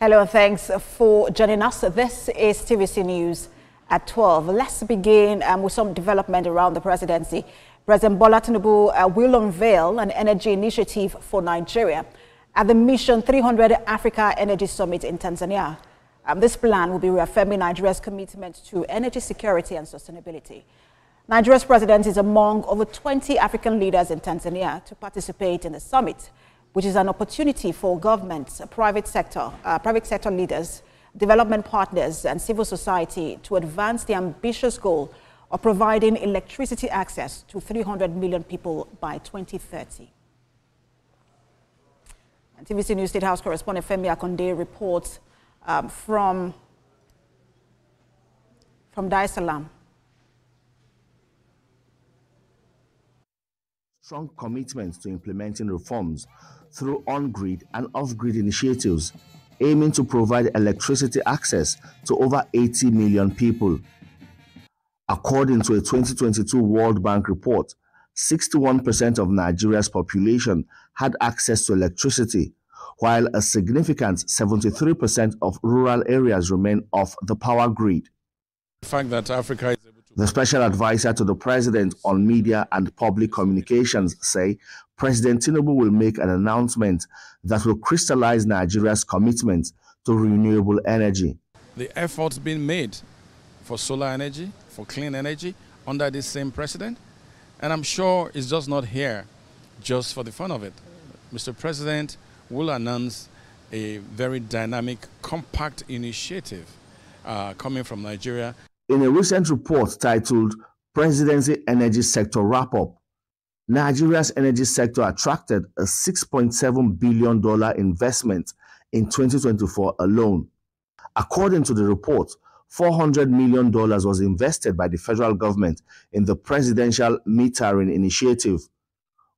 Hello, thanks for joining us. This is TVC News at 12. Let's begin with some development around the presidency. President Bola Tinubu will unveil an energy initiative for Nigeria at the Mission 300 Africa Energy Summit in Tanzania. This plan will be reaffirming Nigeria's commitment to energy security and sustainability. Nigeria's president is among over 20 African leaders in Tanzania to participate in the summit, which is an opportunity for governments, private sector leaders, development partners, and civil society to advance the ambitious goal of providing electricity access to 300 million people by 2030. And TVC News State House correspondent Femi Akonde reports from Dar es Salaam. Strong commitment to implementing reforms through on-grid and off-grid initiatives aiming to provide electricity access to over 80 million people. According to a 2022 World Bank report, 61% of Nigeria's population had access to electricity, while a significant 73% of rural areas remain off the power grid. The fact that Africa is able to... The special advisor to the president on media and public communications say President Tinubu will make an announcement that will crystallize Nigeria's commitment to renewable energy. The efforts being made for solar energy, for clean energy under this same president, and I'm sure it's just not here just for the fun of it. Mr. President will announce a very dynamic, compact initiative coming from Nigeria. In a recent report titled Presidency Energy Sector Wrap-Up, Nigeria's energy sector attracted a $6.7 billion investment in 2024 alone. According to the report, $400 million was invested by the federal government in the Presidential Metering Initiative,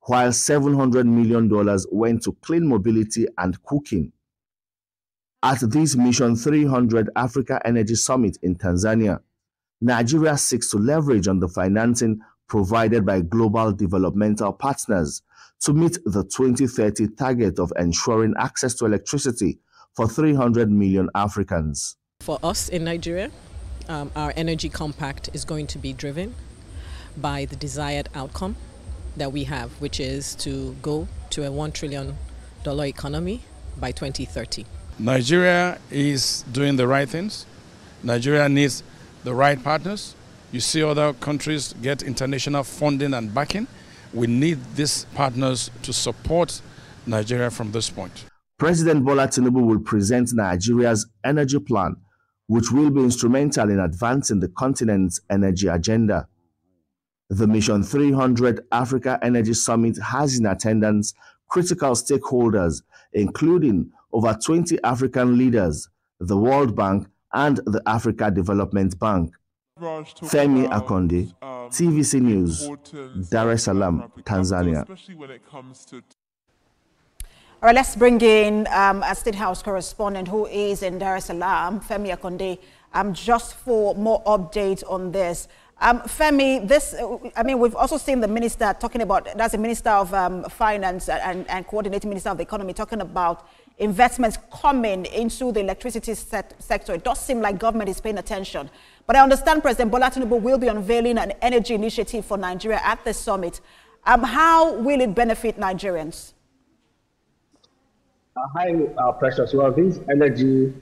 while $700 million went to clean mobility and cooking. At this Mission 300 Africa Energy Summit in Tanzania, Nigeria seeks to leverage on the financing provided by global developmental partners to meet the 2030 target of ensuring access to electricity for 300 million Africans. For us in Nigeria, our energy compact is going to be driven by the desired outcome that we have, which is to go to a $1 trillion economy by 2030. Nigeria is doing the right things. Nigeria needs the right partners. You see other countries get international funding and backing. We need these partners to support Nigeria from this point. President Bola Tinubu will present Nigeria's energy plan, which will be instrumental in advancing the continent's energy agenda. The Mission 300 Africa Energy Summit has in attendance critical stakeholders, including over 20 African leaders, the World Bank, and the Africa Development Bank. Femi Akonde, TVC News, Dar es Salaam, Tanzania. All right, let's bring in a State House correspondent who is in Dar es Salaam, Femi Akonde, just for more updates on this. Femi, we've also seen the minister talking about, that's the Minister of Finance and Coordinating Minister of the Economy, talking about investments coming into the electricity sector. It does seem like government is paying attention. But I understand President Bola Tinubu will be unveiling an energy initiative for Nigeria at the summit. How will it benefit Nigerians? Hi, Precious. Well, this energy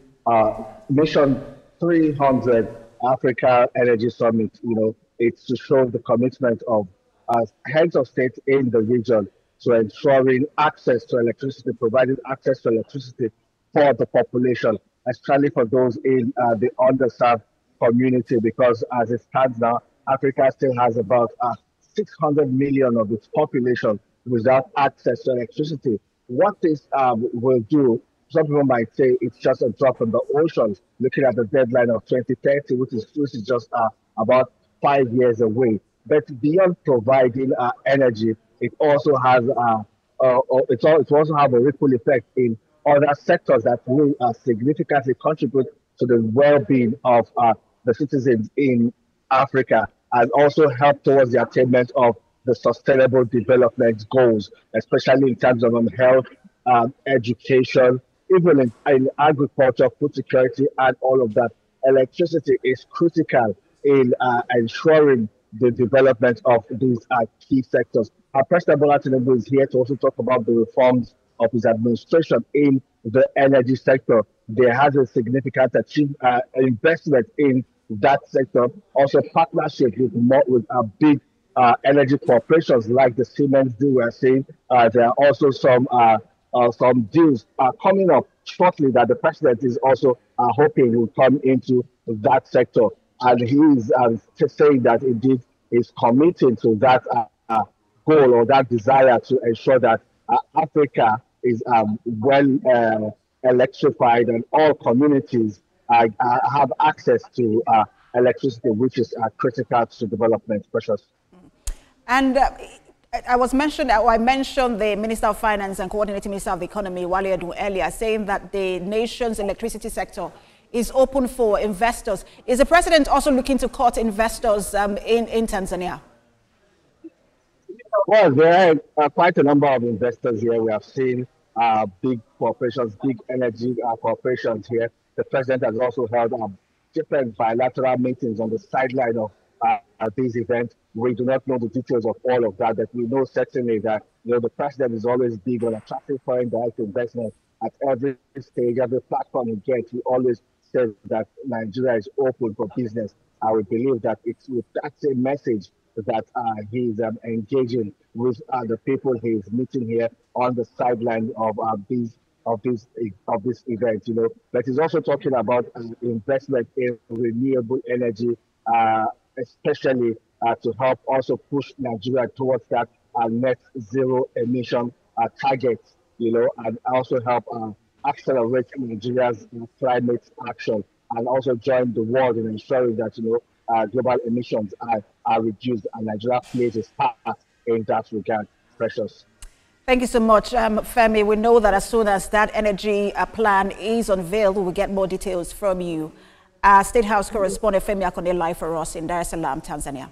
Mission 300 Africa Energy Summit, it's to show the commitment of heads of state in the region to ensuring access to electricity, providing access to electricity for the population, especially for those in the underserved community, because as it stands now, Africa still has about 600 million of its population without access to electricity. What this will do, some people might say it's just a drop in the ocean, looking at the deadline of 2030, which is just about 5 years away. But beyond providing energy, it also has it also have a ripple effect in other sectors that will significantly contribute to the well-being of the citizens in Africa, and also help towards the attainment of the sustainable development goals, especially in terms of health, education, even in agriculture, food security, and all of that. Electricity is critical in ensuring the development of these key sectors. President Bola Tinubu is here to also talk about the reforms of his administration in the energy sector. There has a significant investment in that sector. Also, partnership with big energy corporations like the Siemens deal we are seeing. There are also some deals coming up shortly that the president is also hoping will come into that sector. And he is saying that indeed is committing to that goal or that desire to ensure that Africa is well electrified and all communities have access to electricity, which is critical to development. Precious. And I mentioned the Minister of Finance and Coordinating Minister of the Economy, Wale Edun, earlier, saying that the nation's electricity sector is open for investors. Is the president also looking to court investors in Tanzania? Well, there are quite a number of investors here. We have seen big corporations, big energy corporations here. The president has also held different bilateral meetings on the sideline of these events. We do not know the details of all of that, but we know certainly that the president is always big on attracting foreign direct investment at every stage, every platform he gets. He always says that Nigeria is open for business. I would believe that it's with that same message that he's engaging with the people he's meeting here on the sideline of this event. But he's also talking about investment in renewable energy, especially to help also push Nigeria towards that net zero emission targets. And also help accelerate Nigeria's climate action, and also join the world in ensuring that global emissions are reduced, and Nigeria plays its part in that regard. Precious. Thank you so much, Femi. We know that as soon as that energy plan is unveiled, we'll get more details from you. State House correspondent Femi Akonde live for us in Dar es Salaam, Tanzania.